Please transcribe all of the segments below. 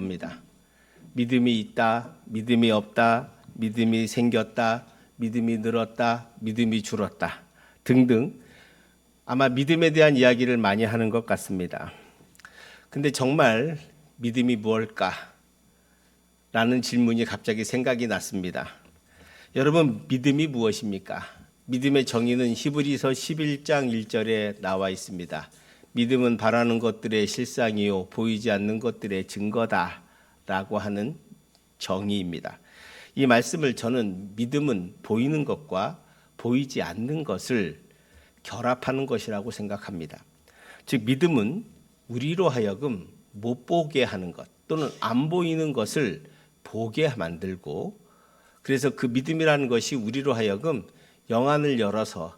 겁니다. 믿음이 있다, 믿음이 없다, 믿음이 생겼다, 믿음이 늘었다, 믿음이 줄었다 등등 아마 믿음에 대한 이야기를 많이 하는 것 같습니다. 근데 정말 믿음이 무엇일까? 라는 질문이 갑자기 생각이 났습니다. 여러분, 믿음이 무엇입니까? 믿음의 정의는 히브리서 11장 1절에 나와 있습니다. 믿음은 바라는 것들의 실상이요 보이지 않는 것들의 증거다 라고 하는 정의입니다. 이 말씀을 저는 믿음은 보이는 것과 보이지 않는 것을 결합하는 것이라고 생각합니다. 즉 믿음은 우리로 하여금 못 보게 하는 것 또는 안 보이는 것을 보게 만들고, 그래서 그 믿음이라는 것이 우리로 하여금 영안을 열어서,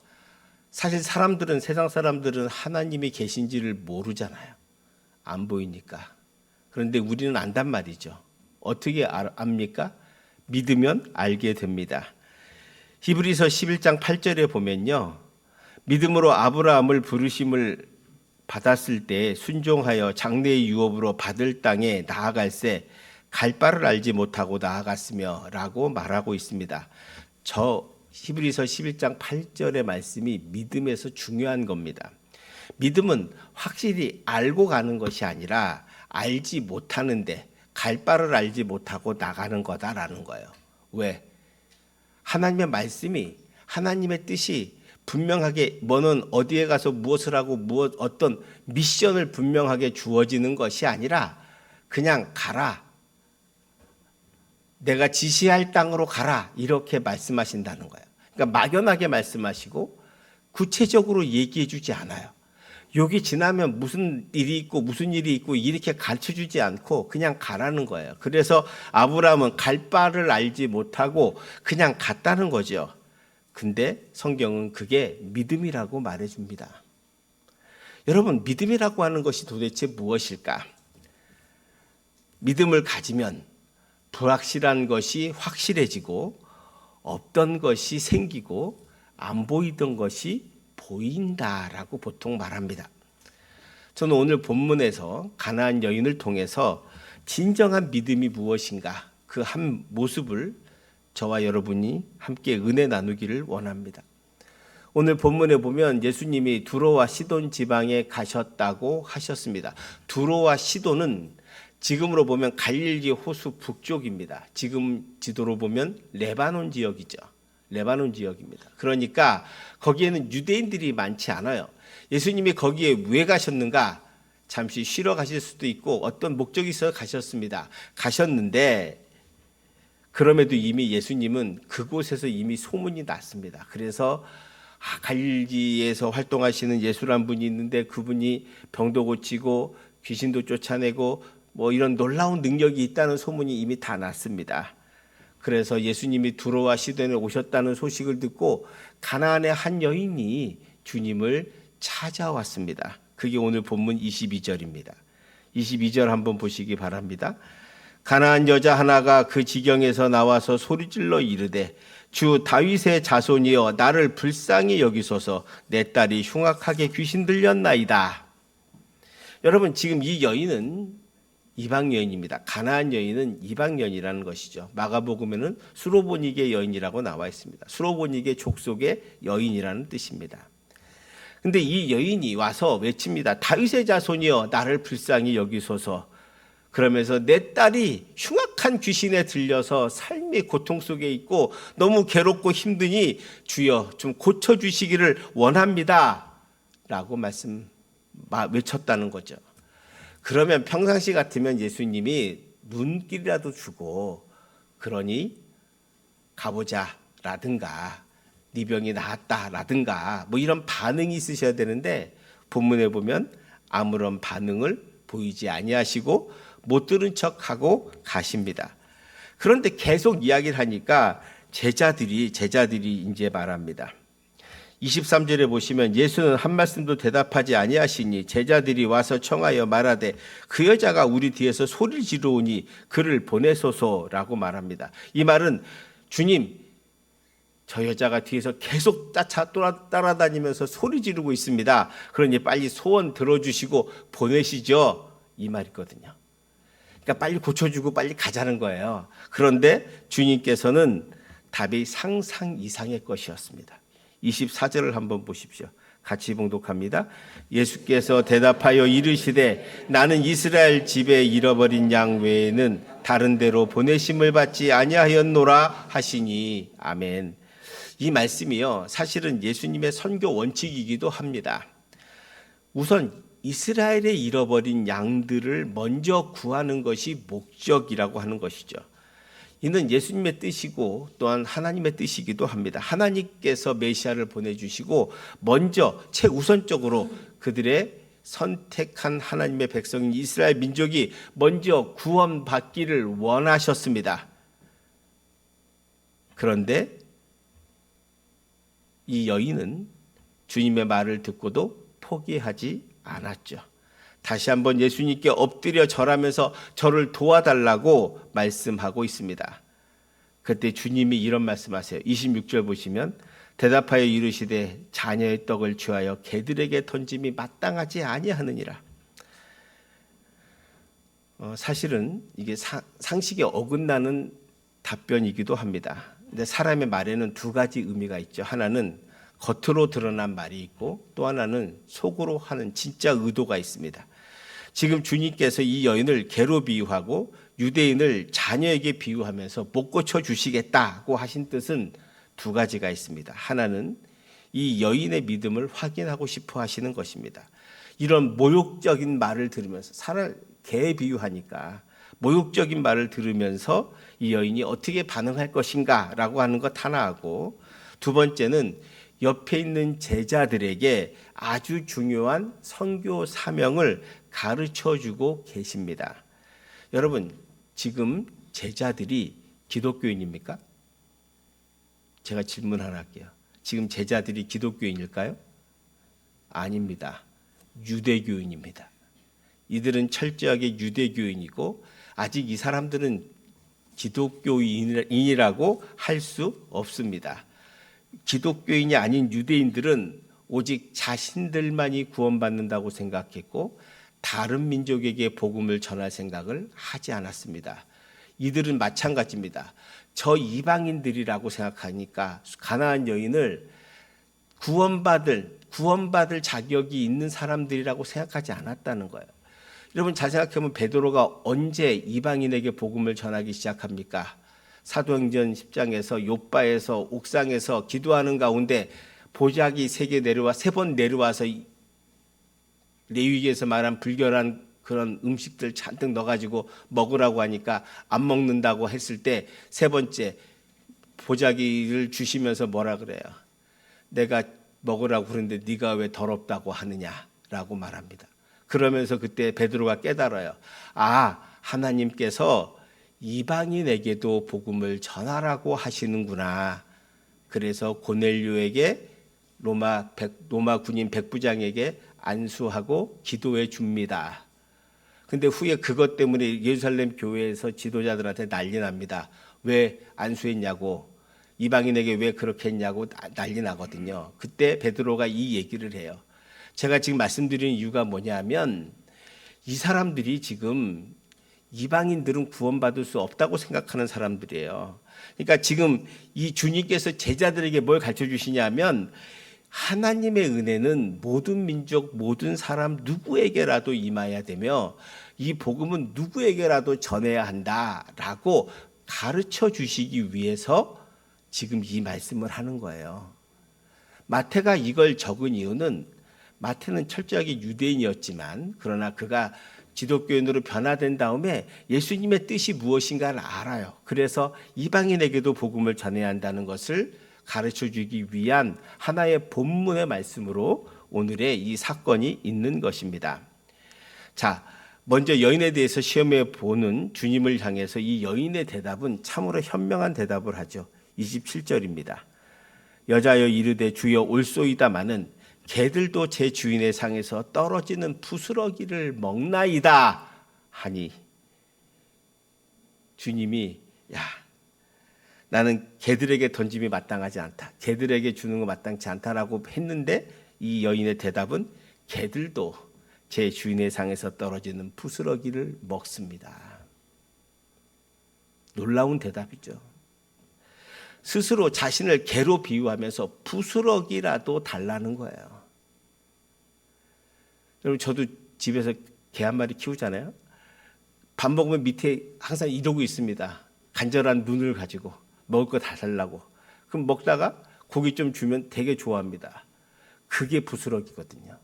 사실 세상 사람들은 하나님이 계신지를 모르잖아요. 안 보이니까. 그런데 우리는 안단 말이죠. 어떻게 압니까? 믿으면 알게 됩니다. 히브리서 11장 8절에 보면요, 믿음으로 아브라함을 부르심을 받았을 때 순종하여 장래의 유업으로 받을 땅에 나아갈새 갈 바를 알지 못하고 나아갔으며 라고 말하고 있습니다. 저 히브리서 11장 8절의 말씀이 믿음에서 중요한 겁니다. 믿음은 확실히 알고 가는 것이 아니라 알지 못하는데 갈 바를 알지 못하고 나가는 거다라는 거예요. 왜? 하나님의 말씀이, 하나님의 뜻이 분명하게 너는 어디에 가서 무엇을 하고 어떤 미션을 분명하게 주어지는 것이 아니라 그냥 가라, 내가 지시할 땅으로 가라 이렇게 말씀하신다는 거예요. 그러니까 막연하게 말씀하시고 구체적으로 얘기해 주지 않아요. 여기 지나면 무슨 일이 있고 무슨 일이 있고 이렇게 가르쳐 주지 않고 그냥 가라는 거예요. 그래서 아브라함은 갈 바를 알지 못하고 그냥 갔다는 거죠. 근데 성경은 그게 믿음이라고 말해줍니다. 여러분, 믿음이라고 하는 것이 도대체 무엇일까? 믿음을 가지면 불확실한 것이 확실해지고 없던 것이 생기고 안 보이던 것이 보인다라고 보통 말합니다. 저는 오늘 본문에서 가나안 여인을 통해서 진정한 믿음이 무엇인가 그 한 모습을 저와 여러분이 함께 은혜 나누기를 원합니다. 오늘 본문에 보면 예수님이 두로와 시돈 지방에 가셨다고 하셨습니다. 두로와 시돈은 지금으로 보면 갈릴리 호수 북쪽입니다. 지금 지도로 보면 레바논 지역이죠. 레바논 지역입니다. 그러니까 거기에는 유대인들이 많지 않아요. 예수님이 거기에 왜 가셨는가? 잠시 쉬러 가실 수도 있고 어떤 목적이 있어서 가셨습니다. 가셨는데 그럼에도 이미 예수님은 그곳에서 이미 소문이 났습니다. 그래서 갈릴리에서 활동하시는 예수란 분이 있는데 그분이 병도 고치고 귀신도 쫓아내고 이런 놀라운 능력이 있다는 소문이 이미 다 났습니다. 그래서 예수님이 두로와 시돈에 오셨다는 소식을 듣고 가나안의 한 여인이 주님을 찾아왔습니다. 그게 오늘 본문 22절입니다. 22절 한번 보시기 바랍니다. 가나안 여자 하나가 그 지경에서 나와서 소리질러 이르되 주 다윗의 자손이여 나를 불쌍히 여기소서 내 딸이 흉악하게 귀신 들렸나이다. 여러분, 지금 이 여인은 이방 여인입니다. 가나안 여인은 이방 여인이라는 것이죠. 마가복음에는 수로보니게 여인이라고 나와 있습니다. 수로보니게 족속의 여인이라는 뜻입니다. 근데 이 여인이 와서 외칩니다. 다윗의 자손이여 나를 불쌍히 여기소서. 그러면서 내 딸이 흉악한 귀신에 들려서 삶의 고통 속에 있고 너무 괴롭고 힘드니 주여 좀 고쳐주시기를 원합니다 라고 외쳤다는 거죠. 그러면 평상시 같으면 예수님이 눈길이라도 주고 그러니 가보자 라든가 네 병이 나았다 라든가 이런 반응이 있으셔야 되는데 본문에 보면 아무런 반응을 보이지 아니하시고 못 들은 척하고 가십니다. 그런데 계속 이야기를 하니까 제자들이 이제 말합니다. 23절에 보시면 예수는 한 말씀도 대답하지 아니하시니 제자들이 와서 청하여 말하되 그 여자가 우리 뒤에서 소리를 지르오니 그를 보내소서라고 말합니다. 이 말은 주님, 저 여자가 뒤에서 계속 따라다니면서 소리 지르고 있습니다. 그러니 빨리 소원 들어주시고 보내시죠. 이 말이거든요. 그러니까 빨리 고쳐주고 빨리 가자는 거예요. 그런데 주님께서는 답이 상상 이상의 것이었습니다. 24절을 한번 보십시오. 같이 봉독합니다. 예수께서 대답하여 이르시되 나는 이스라엘 집에 잃어버린 양 외에는 다른 데로 보내심을 받지 아니하였노라 하시니. 아멘. 이 말씀이요, 사실은 예수님의 선교 원칙이기도 합니다. 우선 이스라엘에 잃어버린 양들을 먼저 구하는 것이 목적이라고 하는 것이죠. 이는 예수님의 뜻이고 또한 하나님의 뜻이기도 합니다. 하나님께서 메시아를 보내주시고 먼저 최우선적으로 그들의 선택한 하나님의 백성인 이스라엘 민족이 먼저 구원받기를 원하셨습니다. 그런데 이 여인은 주님의 말을 듣고도 포기하지 않았죠. 다시 한번 예수님께 엎드려 절하면서 저를 도와달라고 말씀하고 있습니다. 그때 주님이 이런 말씀하세요. 26절 보시면 대답하여 이르시되 자녀의 떡을 취하여 개들에게 던짐이 마땅하지 아니하느니라. 사실은 이게 상식에 어긋나는 답변이기도 합니다. 근데 사람의 말에는 두 가지 의미가 있죠. 하나는 겉으로 드러난 말이 있고 또 하나는 속으로 하는 진짜 의도가 있습니다. 지금 주님께서 이 여인을 개로 비유하고 유대인을 자녀에게 비유하면서 못 고쳐주시겠다고 하신 뜻은 두 가지가 있습니다. 하나는 이 여인의 믿음을 확인하고 싶어 하시는 것입니다. 이런 모욕적인 말을 들으면서 사람을 개에 비유하니까 모욕적인 말을 들으면서 이 여인이 어떻게 반응할 것인가 라고 하는 것 하나 하고, 두 번째는 옆에 있는 제자들에게 아주 중요한 선교 사명을 가르쳐주고 계십니다. 여러분, 지금 제자들이 기독교인입니까? 제가 질문 하나 할게요. 지금 제자들이 기독교인일까요? 아닙니다. 유대교인입니다. 이들은 철저하게 유대교인이고 아직 이 사람들은 기독교인이라고 할 수 없습니다. 기독교인이 아닌 유대인들은 오직 자신들만이 구원받는다고 생각했고 다른 민족에게 복음을 전할 생각을 하지 않았습니다. 이들은 마찬가지입니다. 저 이방인들이라고 생각하니까 가나안 여인을 구원받을 자격이 있는 사람들이라고 생각하지 않았다는 거예요. 여러분 잘 생각해보면 베드로가 언제 이방인에게 복음을 전하기 시작합니까? 사도행전 10장에서 욥바에서 옥상에서 기도하는 가운데 보자기 3개 내려와 3번 내려와서 레위기에서 말한 불결한 그런 음식들 잔뜩 넣어가지고 먹으라고 하니까 안 먹는다고 했을 때 3번째 보자기를 주시면서 뭐라 그래요? 내가 먹으라고 그러는데 네가 왜 더럽다고 하느냐라고 말합니다. 그러면서 그때 베드로가 깨달아요. 하나님께서 이방인에게도 복음을 전하라고 하시는구나. 그래서 고넬료에게 로마 군인 백부장에게 안수하고 기도해 줍니다. 근데 후에 그것 때문에 예루살렘 교회에서 지도자들한테 난리 납니다. 왜 안수했냐고, 이방인에게 왜 그렇게 했냐고 난리 나거든요. 그때 베드로가 이 얘기를 해요. 제가 지금 말씀드리는 이유가 뭐냐면 이 사람들이 지금 이방인들은 구원받을 수 없다고 생각하는 사람들이에요. 그러니까 지금 이 주님께서 제자들에게 뭘 가르쳐 주시냐면 하나님의 은혜는 모든 민족, 모든 사람 누구에게라도 임해야 되며 이 복음은 누구에게라도 전해야 한다라고 가르쳐 주시기 위해서 지금 이 말씀을 하는 거예요. 마태가 이걸 적은 이유는 마태는 철저하게 유대인이었지만 그러나 그가 기독교인으로 변화된 다음에 예수님의 뜻이 무엇인가를 알아요. 그래서 이방인에게도 복음을 전해야 한다는 것을 가르쳐주기 위한 하나의 본문의 말씀으로 오늘의 이 사건이 있는 것입니다. 자, 먼저 여인에 대해서 시험해 보는 주님을 향해서 이 여인의 대답은 참으로 현명한 대답을 하죠. 27절입니다. 여자여 이르되 주여 올소이다마는 개들도 제 주인의 상에서 떨어지는 부스러기를 먹나이다 하니, 주님이 나는 개들에게 던짐이 마땅하지 않다, 개들에게 주는 거 마땅치 않다라고 했는데 이 여인의 대답은 개들도 제 주인의 상에서 떨어지는 부스러기를 먹습니다. 놀라운 대답이죠. 스스로 자신을 개로 비유하면서 부스러기라도 달라는 거예요. 여러분, 저도 집에서 개 한 마리 키우잖아요. 밥 먹으면 밑에 항상 이러고 있습니다. 간절한 눈을 가지고 먹을 거 다 달라고. 그럼 먹다가 고기 좀 주면 되게 좋아합니다. 그게 부스러기거든요.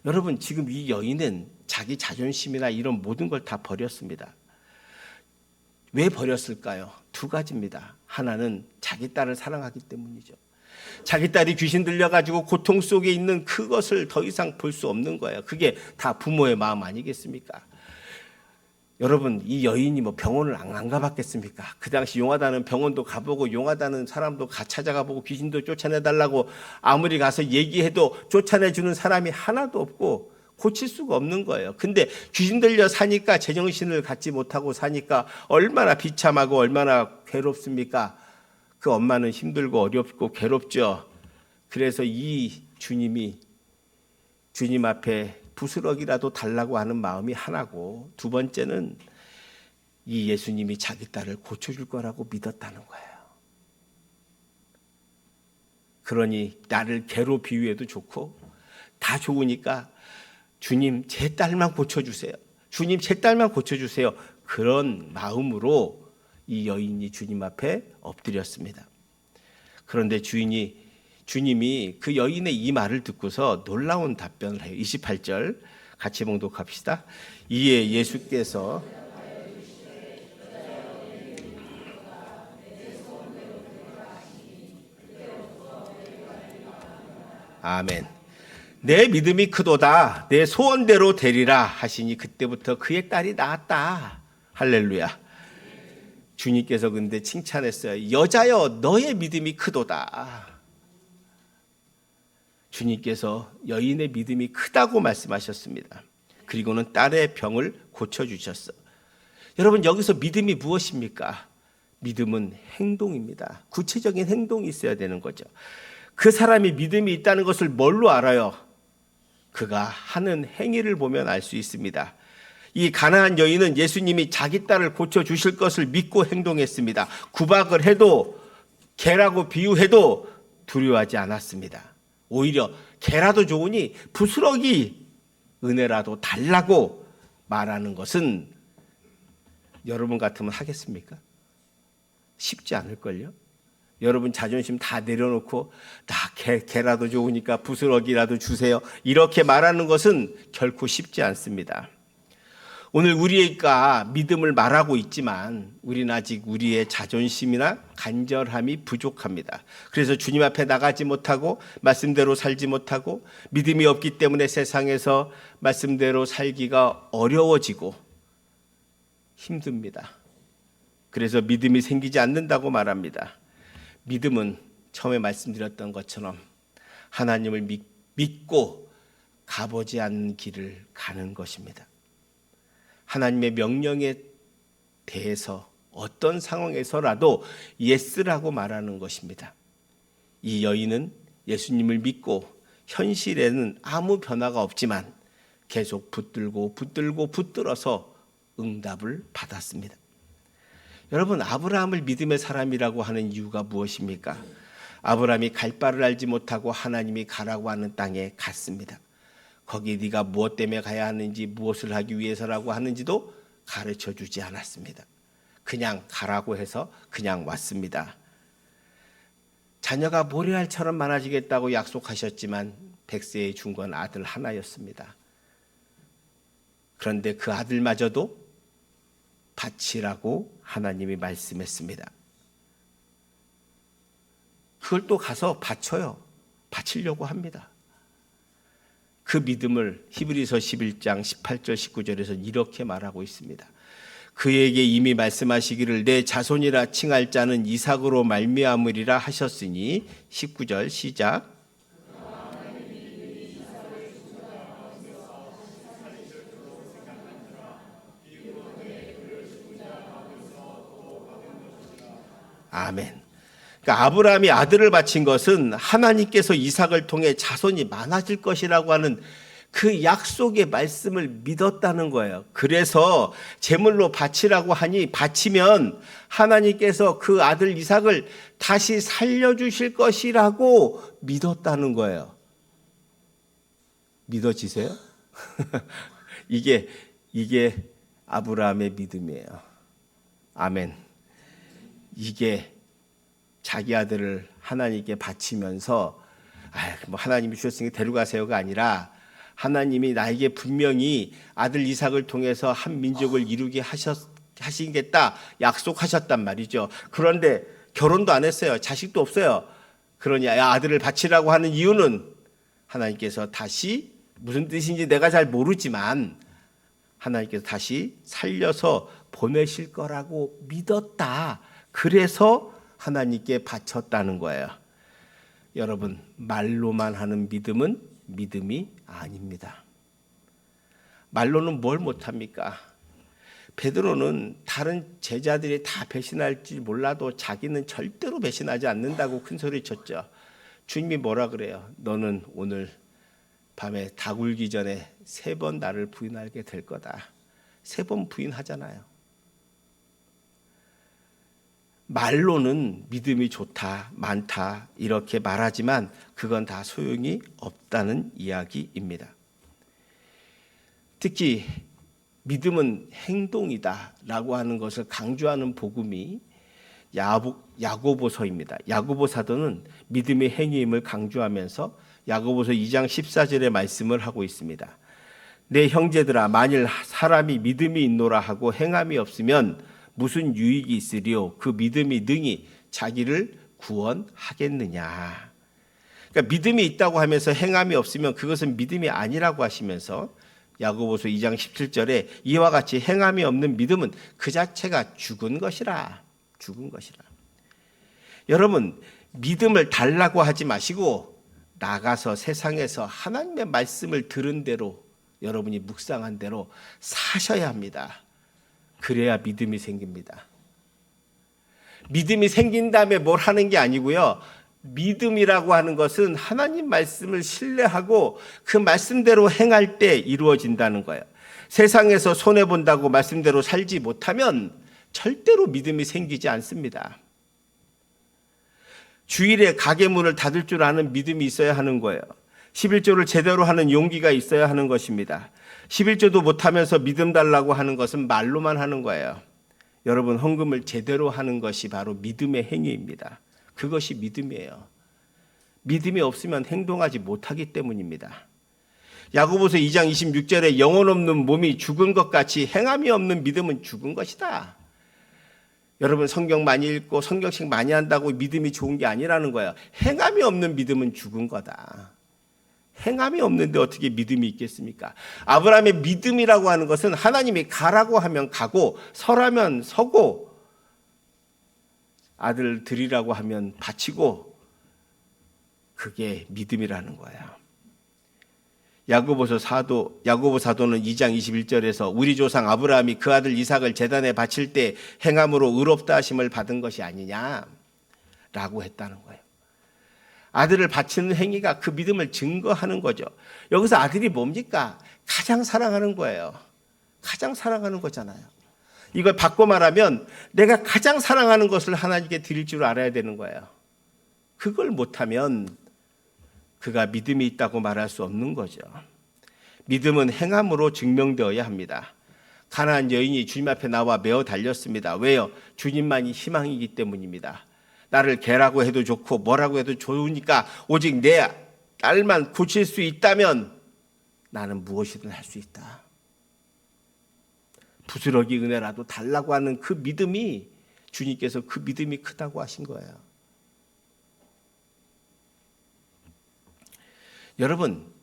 여러분, 지금 이 여인은 자기 자존심이나 이런 모든 걸 다 버렸습니다. 왜 버렸을까요? 두 가지입니다. 하나는 자기 딸을 사랑하기 때문이죠. 자기 딸이 귀신 들려가지고 고통 속에 있는 그것을 더 이상 볼 수 없는 거예요. 그게 다 부모의 마음 아니겠습니까? 여러분, 이 여인이 뭐 병원을 안 가봤겠습니까? 그 당시 용하다는 병원도 가보고 용하다는 사람도 찾아가보고 귀신도 쫓아내달라고 아무리 가서 얘기해도 쫓아내주는 사람이 하나도 없고 고칠 수가 없는 거예요. 근데 귀신 들려 사니까 제정신을 갖지 못하고 사니까 얼마나 비참하고 얼마나 괴롭습니까? 그 엄마는 힘들고 어렵고 괴롭죠. 그래서 이 주님이 주님 앞에 부스러기라도 달라고 하는 마음이 하나고, 두 번째는 이 예수님이 자기 딸을 고쳐줄 거라고 믿었다는 거예요. 그러니 나를 개로 비유해도 좋고 다 좋으니까 주님 제 딸만 고쳐주세요. 주님 제 딸만 고쳐주세요. 그런 마음으로 이 여인이 주님 앞에 엎드렸습니다. 그런데 주님이 그 여인의 이 말을 듣고서 놀라운 답변을 해요. 28절 같이 봉독합시다. 이에 예수께서 아멘. 내 믿음이 크도다. 내 소원대로 되리라 하시니 그때부터 그의 딸이 나았다. 할렐루야. 주님께서 근데 칭찬했어요. 여자여, 너의 믿음이 크도다. 주님께서 여인의 믿음이 크다고 말씀하셨습니다. 그리고는 딸의 병을 고쳐주셨어요. 여러분, 여기서 믿음이 무엇입니까? 믿음은 행동입니다. 구체적인 행동이 있어야 되는 거죠. 그 사람이 믿음이 있다는 것을 뭘로 알아요? 그가 하는 행위를 보면 알 수 있습니다. 이 가나안 여인은 예수님이 자기 딸을 고쳐주실 것을 믿고 행동했습니다. 구박을 해도 개라고 비유해도 두려워하지 않았습니다. 오히려 개라도 좋으니 부스러기 은혜라도 달라고 말하는 것은 여러분 같으면 하겠습니까? 쉽지 않을걸요? 여러분 자존심 다 내려놓고 나 개라도 좋으니까 부스러기라도 주세요. 이렇게 말하는 것은 결코 쉽지 않습니다. 오늘 우리가 믿음을 말하고 있지만 우리는 아직 우리의 자존심이나 간절함이 부족합니다. 그래서 주님 앞에 나가지 못하고 말씀대로 살지 못하고 믿음이 없기 때문에 세상에서 말씀대로 살기가 어려워지고 힘듭니다. 그래서 믿음이 생기지 않는다고 말합니다. 믿음은 처음에 말씀드렸던 것처럼 하나님을 믿고 가보지 않는 길을 가는 것입니다. 하나님의 명령에 대해서 어떤 상황에서라도 예스라고 말하는 것입니다. 이 여인은 예수님을 믿고 현실에는 아무 변화가 없지만 계속 붙들어서 응답을 받았습니다. 여러분, 아브라함을 믿음의 사람이라고 하는 이유가 무엇입니까? 아브라함이 갈 바를 알지 못하고 하나님이 가라고 하는 땅에 갔습니다. 거기 네가 무엇 때문에 가야 하는지, 무엇을 하기 위해서라고 하는지도 가르쳐 주지 않았습니다. 그냥 가라고 해서 그냥 왔습니다. 자녀가 모래알처럼 많아지겠다고 약속하셨지만 100세에 준 건 아들 하나였습니다. 그런데 그 아들마저도 바치라고 하나님이 말씀했습니다. 그걸 또 가서 바치려고 합니다. 그 믿음을 히브리서 11장 18절 19절에서 이렇게 말하고 있습니다. 그에게 이미 말씀하시기를 내 자손이라 칭할 자는 이삭으로 말미암으리라 하셨으니 19절 시작. 아멘. 그러니까 아브라함이 아들을 바친 것은 하나님께서 이삭을 통해 자손이 많아질 것이라고 하는 그 약속의 말씀을 믿었다는 거예요. 그래서 제물로 바치라고 하니 바치면 하나님께서 그 아들 이삭을 다시 살려주실 것이라고 믿었다는 거예요. 믿어지세요? 이게 아브라함의 믿음이에요. 아멘. 이게 자기 아들을 하나님께 바치면서 뭐 하나님이 주셨으니까 데려가세요가 아니라 하나님이 나에게 분명히 아들 이삭을 통해서 한 민족을 이루게 하시겠다 약속하셨단 말이죠. 그런데 결혼도 안 했어요. 자식도 없어요. 그러니 아들을 바치라고 하는 이유는 하나님께서 다시 무슨 뜻인지 내가 잘 모르지만 하나님께서 다시 살려서 보내실 거라고 믿었다. 그래서 하나님께 바쳤다는 거예요. 여러분, 말로만 하는 믿음은 믿음이 아닙니다. 말로는 뭘 못합니까? 베드로는 다른 제자들이 다 배신할지 몰라도 자기는 절대로 배신하지 않는다고 큰 소리 쳤죠. 주님이 뭐라 그래요? 너는 오늘 밤에 닭 울기 전에 3번 나를 부인하게 될 거다. 3번 부인하잖아요. 말로는 믿음이 좋다, 많다 이렇게 말하지만 그건 다 소용이 없다는 이야기입니다. 특히 믿음은 행동이다라고 하는 것을 강조하는 복음이 야고보서입니다. 야고보 사도는 믿음의 행위임을 강조하면서 야고보서 2장 14절의 말씀을 하고 있습니다. 내 형제들아, 만일 사람이 믿음이 있노라 하고 행함이 없으면 무슨 유익이 있으리요? 그 믿음이 능히 자기를 구원하겠느냐. 그러니까 믿음이 있다고 하면서 행함이 없으면 그것은 믿음이 아니라고 하시면서 야고보서 2장 17절에 이와 같이 행함이 없는 믿음은 그 자체가 죽은 것이라. 죽은 것이라. 여러분, 믿음을 달라고 하지 마시고 나가서 세상에서 하나님의 말씀을 들은 대로 여러분이 묵상한 대로 사셔야 합니다. 그래야 믿음이 생깁니다. 믿음이 생긴 다음에 뭘 하는 게 아니고요. 믿음이라고 하는 것은 하나님 말씀을 신뢰하고 그 말씀대로 행할 때 이루어진다는 거예요. 세상에서 손해본다고 말씀대로 살지 못하면 절대로 믿음이 생기지 않습니다. 주일에 가게 문을 닫을 줄 아는 믿음이 있어야 하는 거예요. 11조를 제대로 하는 용기가 있어야 하는 것입니다. 11조도 못하면서 믿음 달라고 하는 것은 말로만 하는 거예요. 여러분, 헌금을 제대로 하는 것이 바로 믿음의 행위입니다. 그것이 믿음이에요. 믿음이 없으면 행동하지 못하기 때문입니다. 야고보서 2장 26절에 영혼 없는 몸이 죽은 것 같이 행함이 없는 믿음은 죽은 것이다. 여러분, 성경 많이 읽고 성경책 많이 한다고 믿음이 좋은 게 아니라는 거예요. 행함이 없는 믿음은 죽은 거다. 행함이 없는데 어떻게 믿음이 있겠습니까? 아브라함의 믿음이라고 하는 것은 하나님이 가라고 하면 가고 서라면 서고 아들 드리라고 하면 바치고 그게 믿음이라는 거야. 야고보 사도는 2장 21절에서 우리 조상 아브라함이 그 아들 이삭을 제단에 바칠 때 행함으로 의롭다 하심을 받은 것이 아니냐라고 했다는 거예요. 아들을 바치는 행위가 그 믿음을 증거하는 거죠. 여기서 아들이 뭡니까? 가장 사랑하는 거예요. 가장 사랑하는 거잖아요. 이걸 바꿔 말하면 내가 가장 사랑하는 것을 하나님께 드릴 줄 알아야 되는 거예요. 그걸 못하면 그가 믿음이 있다고 말할 수 없는 거죠. 믿음은 행함으로 증명되어야 합니다. 가나안 여인이 주님 앞에 나와 메어 달렸습니다. 왜요? 주님만이 희망이기 때문입니다. 나를 개라고 해도 좋고 뭐라고 해도 좋으니까 오직 내 딸만 고칠 수 있다면 나는 무엇이든 할 수 있다. 부스러기 은혜라도 달라고 하는 그 믿음이 주님께서 그 믿음이 크다고 하신 거예요. 여러분,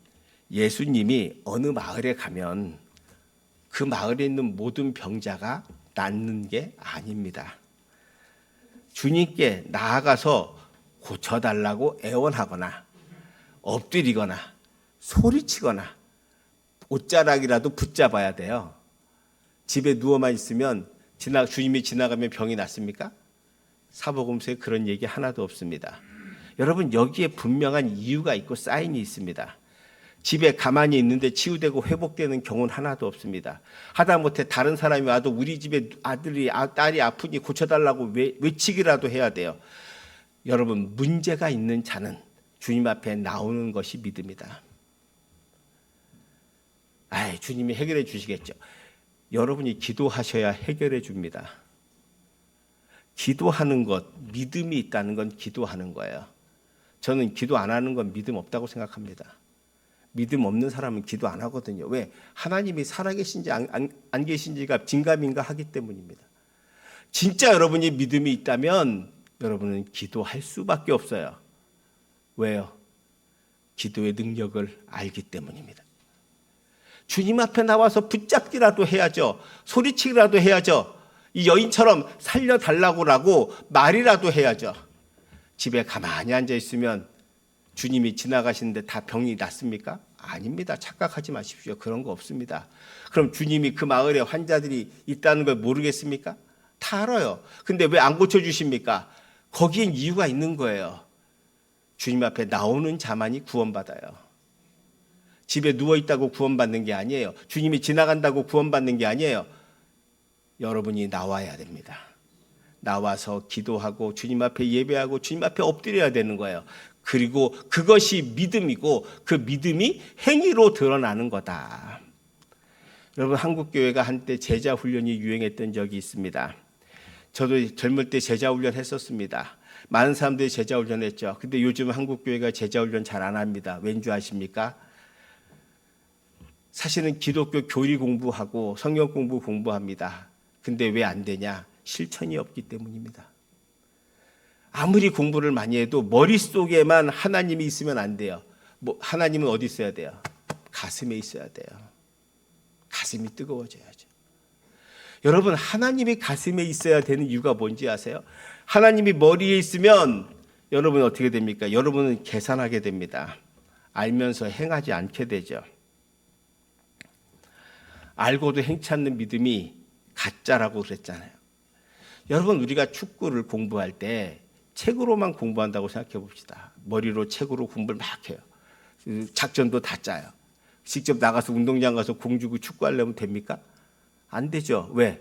예수님이 어느 마을에 가면 그 마을에 있는 모든 병자가 낫는 게 아닙니다. 주님께 나아가서 고쳐달라고 애원하거나 엎드리거나 소리치거나 옷자락이라도 붙잡아야 돼요. 집에 누워만 있으면 주님이 지나가면 병이 낫습니까? 사복음서에 그런 얘기 하나도 없습니다. 여러분, 여기에 분명한 이유가 있고 사인이 있습니다. 집에 가만히 있는데 치유되고 회복되는 경우는 하나도 없습니다. 하다못해 다른 사람이 와도 우리 집에 딸이 아프니 고쳐달라고 외치기라도 해야 돼요. 여러분, 문제가 있는 자는 주님 앞에 나오는 것이 믿음이다. 주님이 해결해 주시겠죠. 여러분이 기도하셔야 해결해 줍니다. 기도하는 것, 믿음이 있다는 건 기도하는 거예요. 저는 기도 안 하는 건 믿음 없다고 생각합니다. 믿음 없는 사람은 기도 안 하거든요. 왜? 하나님이 살아계신지 안 계신지가 긴가민가 하기 때문입니다. 진짜 여러분이 믿음이 있다면 여러분은 기도할 수밖에 없어요. 왜요? 기도의 능력을 알기 때문입니다. 주님 앞에 나와서 붙잡기라도 해야죠. 소리치기라도 해야죠. 이 여인처럼 살려달라고 말이라도 해야죠. 집에 가만히 앉아 있으면 주님이 지나가시는데 다 병이 낫습니까? 아닙니다. 착각하지 마십시오. 그런 거 없습니다. 그럼 주님이 그 마을에 환자들이 있다는 걸 모르겠습니까? 다 알아요. 근데 왜 안 고쳐주십니까? 거기엔 이유가 있는 거예요. 주님 앞에 나오는 자만이 구원받아요. 집에 누워있다고 구원받는 게 아니에요. 주님이 지나간다고 구원받는 게 아니에요. 여러분이 나와야 됩니다. 나와서 기도하고 주님 앞에 예배하고 주님 앞에 엎드려야 되는 거예요. 그리고 그것이 믿음이고 그 믿음이 행위로 드러나는 거다. 여러분, 한국교회가 한때 제자훈련이 유행했던 적이 있습니다. 저도 젊을 때 제자훈련 했었습니다. 많은 사람들이 제자훈련 했죠. 근데 요즘 한국교회가 제자훈련 잘 안 합니다. 왠지 아십니까? 사실은 기독교 교리 공부하고 성경 공부합니다. 근데 왜 안 되냐? 실천이 없기 때문입니다. 아무리 공부를 많이 해도 머릿속에만 하나님이 있으면 안 돼요. 하나님은 어디 있어야 돼요? 가슴에 있어야 돼요. 가슴이 뜨거워져야죠. 여러분, 하나님이 가슴에 있어야 되는 이유가 뭔지 아세요? 하나님이 머리에 있으면 여러분 어떻게 됩니까? 여러분은 계산하게 됩니다. 알면서 행하지 않게 되죠. 알고도 행치 않는 믿음이 가짜라고 그랬잖아요. 여러분, 우리가 축구를 공부할 때 책으로만 공부한다고 생각해 봅시다. 머리로 책으로 공부를 막 해요. 작전도 다 짜요. 직접 나가서 운동장 가서 공 주고 축구하려면 됩니까? 안 되죠. 왜?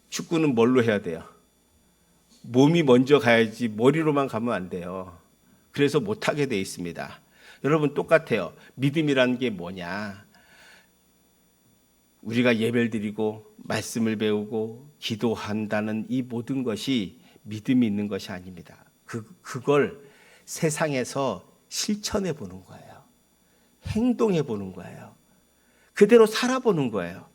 축구는 뭘로 해야 돼요? 몸이 먼저 가야지 머리로만 가면 안 돼요. 그래서 못하게 돼 있습니다. 여러분, 똑같아요. 믿음이라는 게 뭐냐? 우리가 예배를 드리고 말씀을 배우고 기도한다는 이 모든 것이 믿음이 있는 것이 아닙니다. 그걸 세상에서 실천해 보는 거예요. 행동해 보는 거예요. 그대로 살아보는 거예요.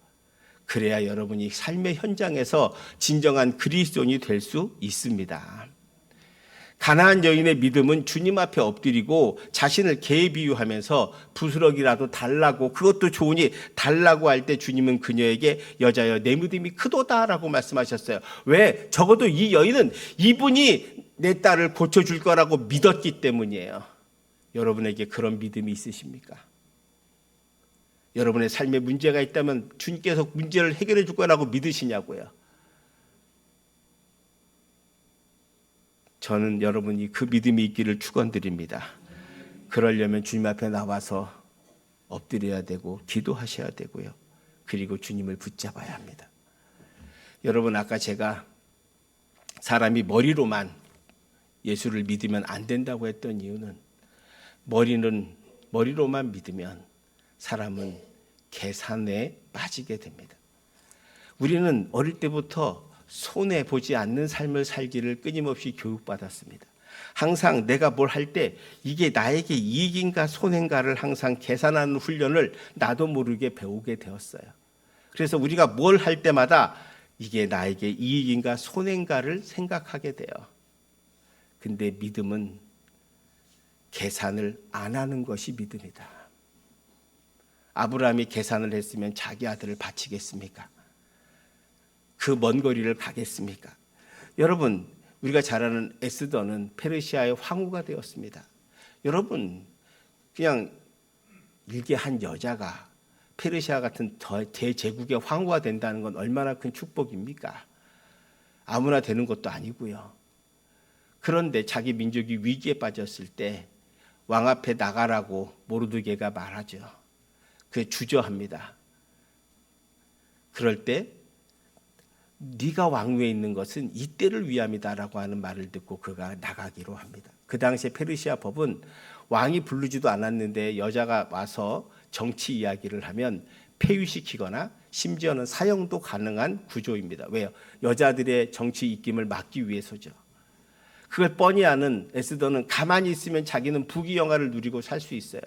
그래야 여러분이 삶의 현장에서 진정한 그리스도인이 될 수 있습니다. 가나안 여인의 믿음은 주님 앞에 엎드리고 자신을 개에 비유하면서 부스러기라도 달라고, 그것도 좋으니 달라고 할 때 주님은 그녀에게 여자여 내 믿음이 크도다라고 말씀하셨어요. 왜? 적어도 이 여인은 이분이 내 딸을 고쳐줄 거라고 믿었기 때문이에요. 여러분에게 그런 믿음이 있으십니까? 여러분의 삶에 문제가 있다면 주님께서 문제를 해결해 줄 거라고 믿으시냐고요. 저는 여러분이 그 믿음이 있기를 축원드립니다. 그러려면 주님 앞에 나와서 엎드려야 되고 기도하셔야 되고요. 그리고 주님을 붙잡아야 합니다. 여러분, 아까 제가 사람이 머리로만 예수를 믿으면 안 된다고 했던 이유는 머리로만 믿으면 사람은 계산에 빠지게 됩니다. 우리는 어릴 때부터 손해보지 않는 삶을 살기를 끊임없이 교육받았습니다. 항상 내가 뭘 할 때 이게 나에게 이익인가 손해인가를 항상 계산하는 훈련을 나도 모르게 배우게 되었어요. 그래서 우리가 뭘 할 때마다 이게 나에게 이익인가 손해인가를 생각하게 돼요. 근데 믿음은 계산을 안 하는 것이 믿음이다. 아브라함이 계산을 했으면 자기 아들을 바치겠습니까? 그 먼 거리를 가겠습니까? 여러분, 우리가 잘 아는 에스더는 페르시아의 황후가 되었습니다. 여러분, 그냥 일개 한 여자가 페르시아 같은 대제국의 황후가 된다는 건 얼마나 큰 축복입니까? 아무나 되는 것도 아니고요. 그런데 자기 민족이 위기에 빠졌을 때 왕 앞에 나가라고 모르드게가 말하죠. 그게 주저합니다. 그럴 때 네가 왕위에 있는 것은 이때를 위함이다라고 하는 말을 듣고 그가 나가기로 합니다. 그 당시에 페르시아 법은 왕이 부르지도 않았는데 여자가 와서 정치 이야기를 하면 폐위시키거나 심지어는 사형도 가능한 구조입니다. 왜요? 여자들의 정치 입김을 막기 위해서죠. 그걸 뻔히 아는 에스더는 가만히 있으면 자기는 부귀영화를 누리고 살 수 있어요.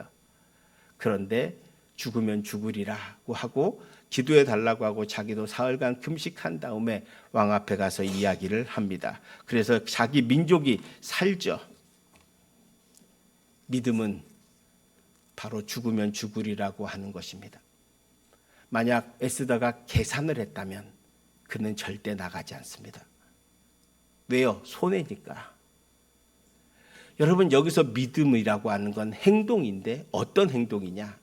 그런데 죽으면 죽으리라고 하고 기도해 달라고 하고 자기도 사흘간 금식한 다음에 왕 앞에 가서 이야기를 합니다. 그래서 자기 민족이 살죠. 믿음은 바로 죽으면 죽으리라고 하는 것입니다. 만약 에스더가 계산을 했다면 그는 절대 나가지 않습니다. 왜요? 손해니까. 여러분, 여기서 믿음이라고 하는 건 행동인데 어떤 행동이냐?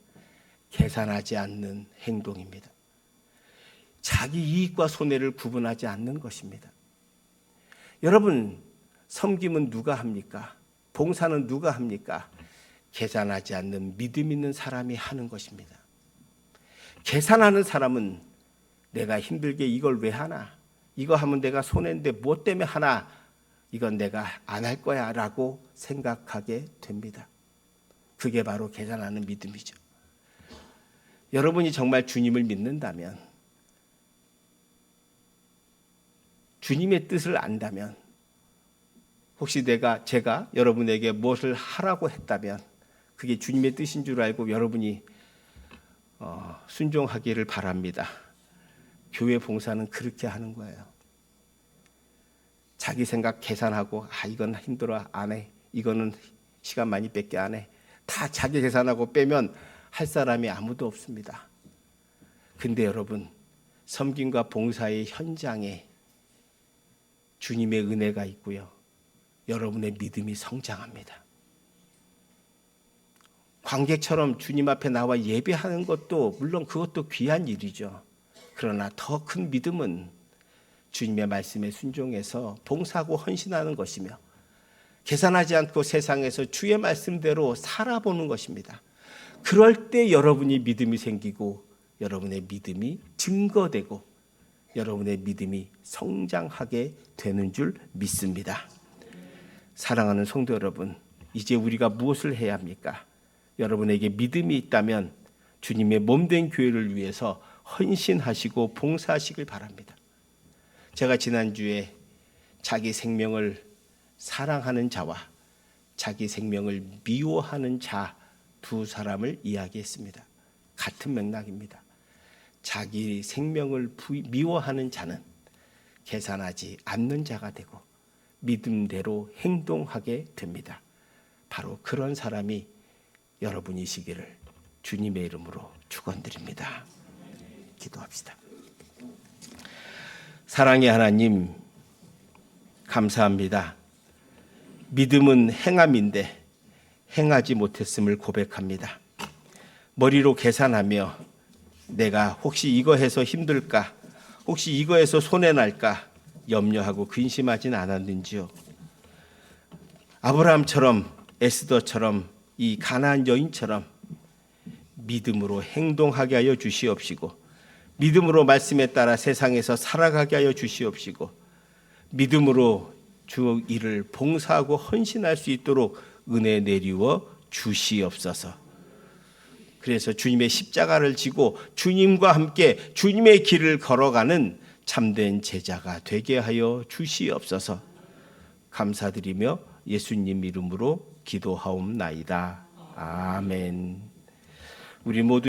계산하지 않는 행동입니다. 자기 이익과 손해를 구분하지 않는 것입니다. 여러분, 섬김은 누가 합니까? 봉사는 누가 합니까? 계산하지 않는 믿음 있는 사람이 하는 것입니다. 계산하는 사람은 내가 힘들게 이걸 왜 하나? 이거 하면 내가 손해인데 뭐 때문에 하나? 이건 내가 안 할 거야 라고 생각하게 됩니다. 그게 바로 계산하는 믿음이죠. 여러분이 정말 주님을 믿는다면, 주님의 뜻을 안다면, 혹시 제가 여러분에게 무엇을 하라고 했다면 그게 주님의 뜻인 줄 알고 여러분이 순종하기를 바랍니다. 교회 봉사는 그렇게 하는 거예요. 자기 생각 계산하고 이건 힘들어 안 해. 이거는 시간 많이 뺏게 안 해. 다 자기 계산하고 빼면 할 사람이 아무도 없습니다. 근데 여러분, 섬김과 봉사의 현장에 주님의 은혜가 있고요. 여러분의 믿음이 성장합니다. 관객처럼 주님 앞에 나와 예배하는 것도 물론 그것도 귀한 일이죠. 그러나 더 큰 믿음은 주님의 말씀에 순종해서 봉사하고 헌신하는 것이며 계산하지 않고 세상에서 주의 말씀대로 살아보는 것입니다. 그럴 때 여러분이 믿음이 생기고 여러분의 믿음이 증거되고 여러분의 믿음이 성장하게 되는 줄 믿습니다. 사랑하는 성도 여러분, 이제 우리가 무엇을 해야 합니까? 여러분에게 믿음이 있다면 주님의 몸된 교회를 위해서 헌신하시고 봉사하시길 바랍니다. 제가 지난주에 자기 생명을 사랑하는 자와 자기 생명을 미워하는 자 두 사람을 이야기했습니다. 같은 맥락입니다. 자기 생명을 미워하는 자는 계산하지 않는 자가 되고 믿음대로 행동하게 됩니다. 바로 그런 사람이 여러분이시기를 주님의 이름으로 축원드립니다. 기도합시다. 사랑의 하나님, 감사합니다. 믿음은 행함인데 행하지 못했음을 고백합니다. 머리로 계산하며 내가 혹시 이거 해서 힘들까? 혹시 이거 해서 손해날까? 염려하고 근심하진 않았는지요? 아브라함처럼, 에스더처럼, 이 가나안 여인처럼 믿음으로 행동하게 하여 주시옵시고 믿음으로 말씀에 따라 세상에서 살아가게 하여 주시옵시고 믿음으로 주 일을 봉사하고 헌신할 수 있도록 은혜 내리워 주시옵소서. 그래서 주님의 십자가를 지고 주님과 함께 주님의 길을 걸어가는 참된 제자가 되게 하여 주시옵소서. 감사드리며 예수님 이름으로 기도하옵나이다. 아멘. 우리 모두